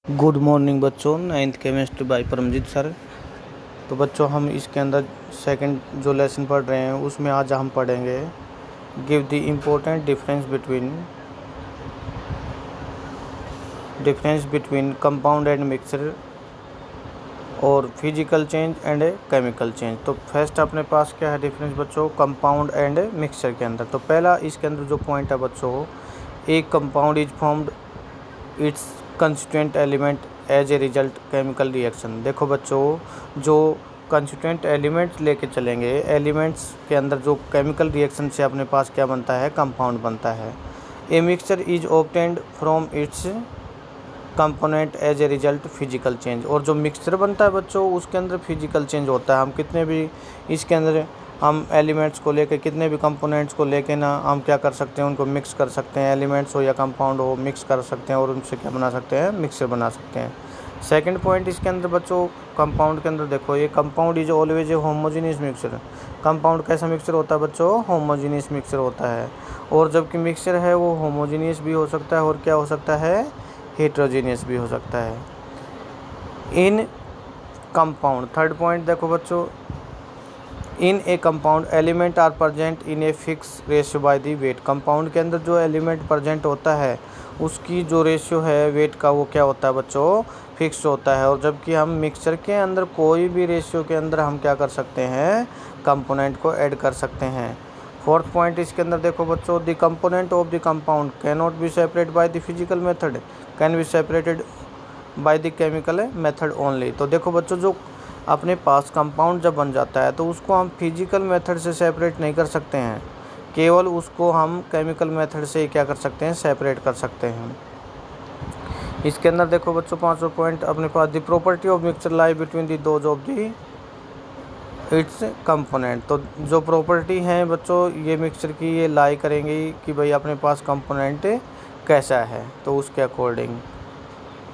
Good morning बच्चों, 9th chemistry bye Paramjit sir. तो बच्चों हम इसके अंदर सेकंड जो लेसन पढ़ रहे हैं उसमें आज हम पढ़ेंगे give the important difference between compound and mixture और physical change and chemical change. तो फर्स्ट अपने पास क्या है डिफरेंस बच्चों कंपाउंड एंड मिक्सचर के अंदर। तो पहला इसके अंदर जो पॉइंट है बच्चों, एक compound is formed its constituent element as a result chemical reaction. देखो बच्चों, जो कंस्टिट्यूएंट एलिमेंट्स लेके चलेंगे, एलिमेंट्स के अंदर जो केमिकल रिएक्शन से अपने पास क्या बनता है, कंपाउंड बनता है। A mixture is obtained from its component as a result physical change. और जो मिक्सचर बनता है बच्चों उसके अंदर फिजिकल चेंज होता है। हम कितने भी इसके अंदर हम एलिमेंट्स को लेके, कितने भी कंपोनेंट्स को लेके ना हम क्या कर सकते हैं, उनको मिक्स कर सकते हैं। एलिमेंट्स हो या कंपाउंड हो, मिक्स कर सकते हैं और उनसे क्या बना सकते हैं, मिक्सचर बना सकते हैं। सेकंड पॉइंट इसके अंदर बच्चों कंपाउंड के अंदर देखो, ये compound is always a homogeneous mixture. Compound कैसा मिक्सचर होता है बच्चों, होमोजीनियस मिक्सचर होता है। और जबकि मिक्सचर है वो होमोजीनियस भी हो सकता है और क्या हो सकता है, हेट्रोजीनियस भी हो सकता है। इन कंपाउंड, थर्ड पॉइंट देखो बच्चों, in a compound element are present in a fix ratio by the weight. Compound के अंदर जो एलिमेंट प्रजेंट होता है उसकी जो रेशियो है वेट का, वो क्या होता है बच्चों, फिक्स होता है। और जबकि हम मिक्सचर के अंदर कोई भी रेशियो के अंदर हम क्या कर सकते हैं, कंपोनेंट को ऐड कर सकते हैं। फोर्थ पॉइंट इसके अंदर देखो बच्चों, the component of the compound can not be separate by the physical method, can be separated by the chemical method only. तो देखो बच्चों, जो अपने पास कंपाउंड जब बन जाता है तो उसको हम फिजिकल मेथड से सेपरेट नहीं कर सकते हैं, केवल उसको हम केमिकल मेथड से क्या कर सकते हैं, सेपरेट कर सकते हैं। इसके अंदर देखो बच्चों पांचवा पॉइंट अपने पास, the property of mixture lie between the those of the its component. तो जो प्रॉपर्टी हैं बच्चों ये मिक्सचर की, ये लाई करेंगी कि भाई अपने पास कंपोनेंट कैसा है, तो उसके अकॉर्डिंग।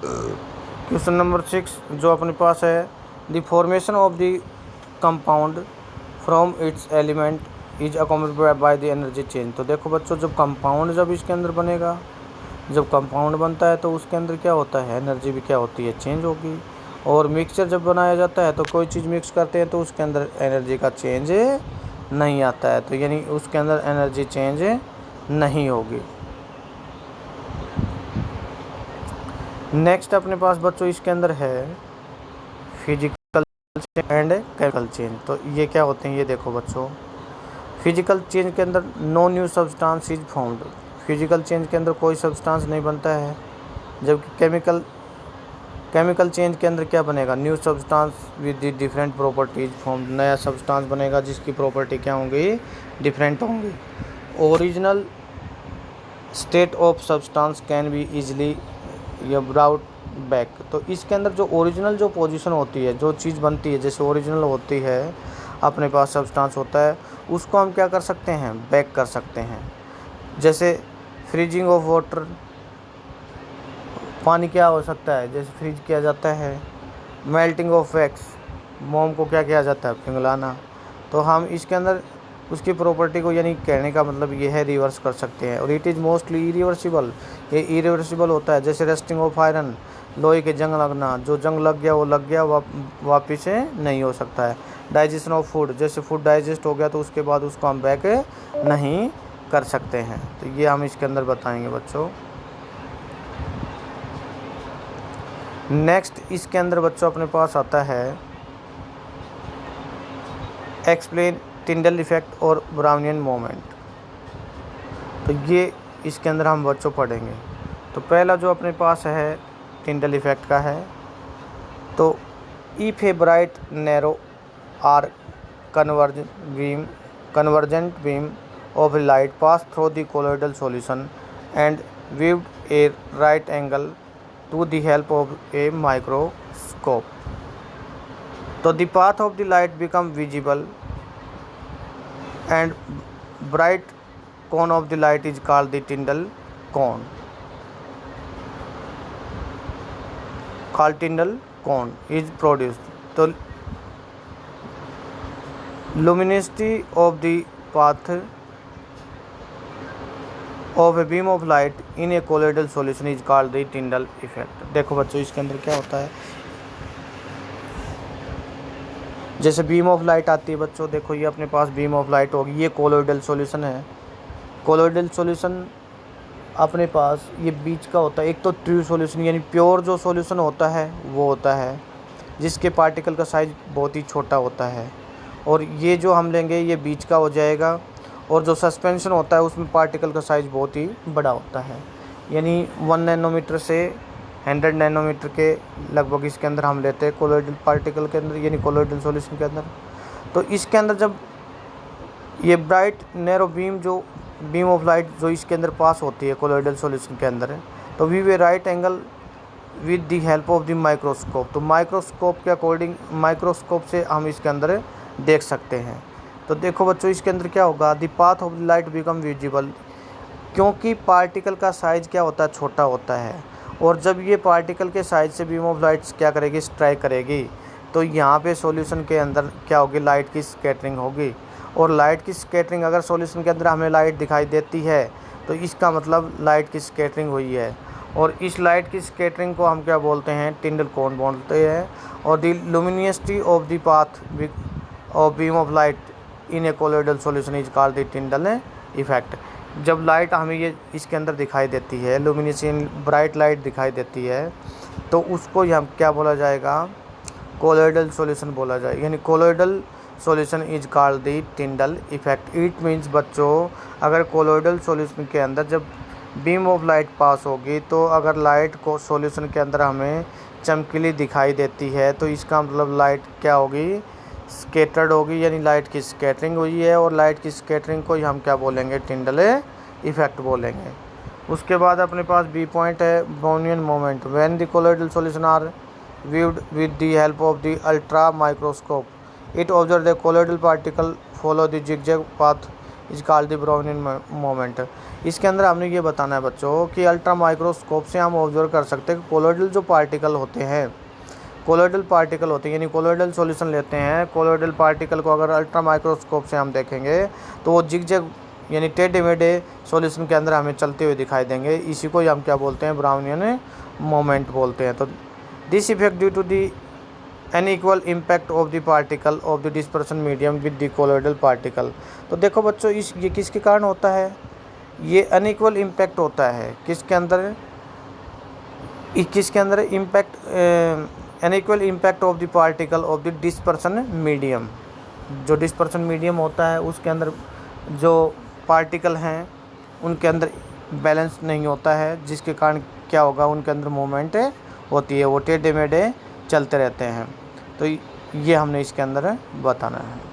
क्वेश्चन नंबर 6 जो अपने पास है, the formation of the compound from its element is accomplished by the energy change. तो देखो बच्चों, जब कंपाउंड जब इसके अंदर बनेगा, जब कंपाउंड बनता है तो उसके अंदर क्या होता है, एनर्जी भी क्या होती है, चेंज होगी। और मिक्सचर जब बनाया जाता है तो कोई चीज़ मिक्स करते हैं तो उसके अंदर एनर्जी का चेंज नहीं आता है, तो यानी उसके अंदर एनर्जी चेंज नहीं होगी। नेक्स्ट अपने पास बच्चों इसके अंदर है फिजिकल एंड केमिकल चेंज। तो ये क्या होते हैं, ये देखो बच्चों, फिजिकल चेंज के अंदर no new substance is formed. Physical change के अंदर कोई सब्सटेंस नहीं बनता है, जबकि केमिकल चेंज के अंदर क्या बनेगा, new substance with the different properties formed. नया सब्सटेंस बनेगा जिसकी प्रॉपर्टी क्या होंगी, डिफरेंट होंगी। Original state of substance can be easily brought back. तो इसके अंदर जो ओरिजिनल जो पोजीशन होती है, जो चीज़ बनती है, जैसे ओरिजिनल होती है अपने पास सब्सटेंस होता है, उसको हम क्या कर सकते हैं, बैक कर सकते हैं। जैसे फ्रीजिंग ऑफ वाटर, पानी क्या हो सकता है, जैसे फ्रीज किया जाता है। मेल्टिंग ऑफ वैक्स, मोम को क्या किया जाता है, पिघलाना। तो हम इसके अंदर उसकी प्रॉपर्टी को, यानी कहने का मतलब ये है, रिवर्स कर सकते हैं। और इट इज़ मोस्टली इरिवर्सिबल, ये इरिवर्सिबल होता है। जैसे रस्टिंग ऑफ आयरन, लोहे के जंग लगना, जो जंग लग गया वो लग गया, वापिस नहीं हो सकता है। डाइजेशन ऑफ फूड, जैसे फूड डाइजेस्ट हो गया तो उसके बाद उसको हम बैक नहीं कर सकते हैं। तो ये हम इसके अंदर बताएंगे बच्चों। नेक्स्ट इसके अंदर बच्चों अपने पास आता है एक्सप्लेन टिंडल इफेक्ट और ब्राउनियन मोमेंट। तो ये इसके अंदर हम बच्चों पढ़ेंगे। तो पहला जो अपने पास है टिंडल इफेक्ट का है, तो if a bright narrow or convergent beam of light pass through the colloidal solution and viewed a right angle to the help of a microscope, so the path of the light become visible and bright cone of the light is called the Tyndall cone. Tyndall cone is produced. So luminosity of the path of a beam of light in a colloidal solution is called the Tyndall effect. देखो बच्चों इसके अंदर क्या होता है, जैसे beam of light आती है बच्चों, देखो ये अपने पास बीम ऑफ लाइट होगी, ये कोलोइडल सॉल्यूशन है। कोलोइडल सॉल्यूशन अपने पास ये बीच का होता है, एक तो ट्रू सॉल्यूशन यानी प्योर जो सॉल्यूशन होता है वो होता है जिसके पार्टिकल का साइज़ बहुत ही छोटा होता है, और ये जो हम लेंगे ये बीच का हो जाएगा। और जो सस्पेंशन होता है उसमें पार्टिकल का साइज़ बहुत ही बड़ा होता है, यानी 1 नैनोमीटर से 100 नैनोमीटर के लगभग इसके अंदर हम लेते हैं कोलोइडल पार्टिकल के अंदर, यानी कोलोइडल सॉल्यूशन के अंदर। तो इसके अंदर जब ये ब्राइट नैरो बीम जो बीम ऑफ लाइट जो इसके अंदर पास होती है कोलोइडल सॉल्यूशन के अंदर, तो we way right angle with the help of the microscope. तो माइक्रोस्कोप के अकॉर्डिंग, माइक्रोस्कोप से हम इसके अंदर देख सकते हैं। तो देखो बच्चों इसके अंदर क्या होगा, the path of the light become visible, क्योंकि पार्टिकल का साइज़ क्या होता है, छोटा होता है। और जब ये पार्टिकल के साइज़ से बीम ऑफ लाइट्स क्या करेगी, स्ट्राइक करेगी, तो यहाँ पे सॉल्यूशन के अंदर क्या होगी, लाइट की स्कैटरिंग होगी। और लाइट की स्कैटरिंग, अगर सॉल्यूशन के अंदर हमें लाइट दिखाई देती है तो इसका मतलब लाइट की स्कैटरिंग हुई है। और इस लाइट की स्कैटरिंग को हम क्या बोलते हैं, टिंडल कोण बोलते हैं। और the luminosity of the path of beam of light in a colloidal solution is called the Tyndall effect. जब लाइट हमें ये इसके अंदर दिखाई देती है, लुमिनिसेंट ब्राइट लाइट दिखाई देती है, तो उसको हम क्या बोला जाएगा, कोलोइडल सॉल्यूशन बोला जाएगा, यानी colloidal solution is called the Tyndall effect. It means बच्चों, अगर कोलोइडल सॉल्यूशन के अंदर जब बीम ऑफ लाइट पास होगी, तो अगर लाइट को सॉल्यूशन के अंदर हमें चमकीली दिखाई देती है, तो इसका मतलब लाइट क्या होगी, स्कैटर्ड होगी, यानी लाइट की स्कैटरिंग हुई है। और लाइट की स्कैटरिंग को ही हम क्या बोलेंगे, टिंडल इफेक्ट बोलेंगे। उसके बाद अपने पास बी पॉइंट है, Brownian moment. When the colloidal solution are viewed with the help of the ultra microscope, it observes the colloidal particle follow the zigzag path is called the Brownian moment। इसके अंदर हमने ये बताना है बच्चों कि ultra microscope से हम ऑब्जर्व कर सकते हैं कि कोलोइडल जो पार्टिकल होते हैं, कोलोइडल पार्टिकल होते हैं, यानी कोलोइडल सॉल्यूशन लेते हैं, कोलोइडल पार्टिकल को अगर अल्ट्रा माइक्रोस्कोप से हम देखेंगे तो वो जिगजैग यानी टेढ़े मेढ़े सॉल्यूशन के अंदर हमें चलते हुए दिखाई देंगे। इसी को हम क्या बोलते हैं, ब्राउनियन मोमेंट बोलते हैं। तो this effect due to the unequal impact of the particle of the dispersion medium with the colloidal particle. तो देखो बच्चों ये किसके कारण होता है, ये अनइक्वल इम्पैक्ट होता है किसके अंदर, impact unequal impact of the particle of the dispersion medium. जो डिस्पर्सन मीडियम होता है उसके अंदर जो पार्टिकल हैं उनके अंदर बैलेंस नहीं होता है, जिसके कारण क्या होगा, उनके अंदर मूवमेंट होती है, वो टेढ़े मेढ़े चलते रहते हैं। तो ये हमने इसके अंदर बताना है।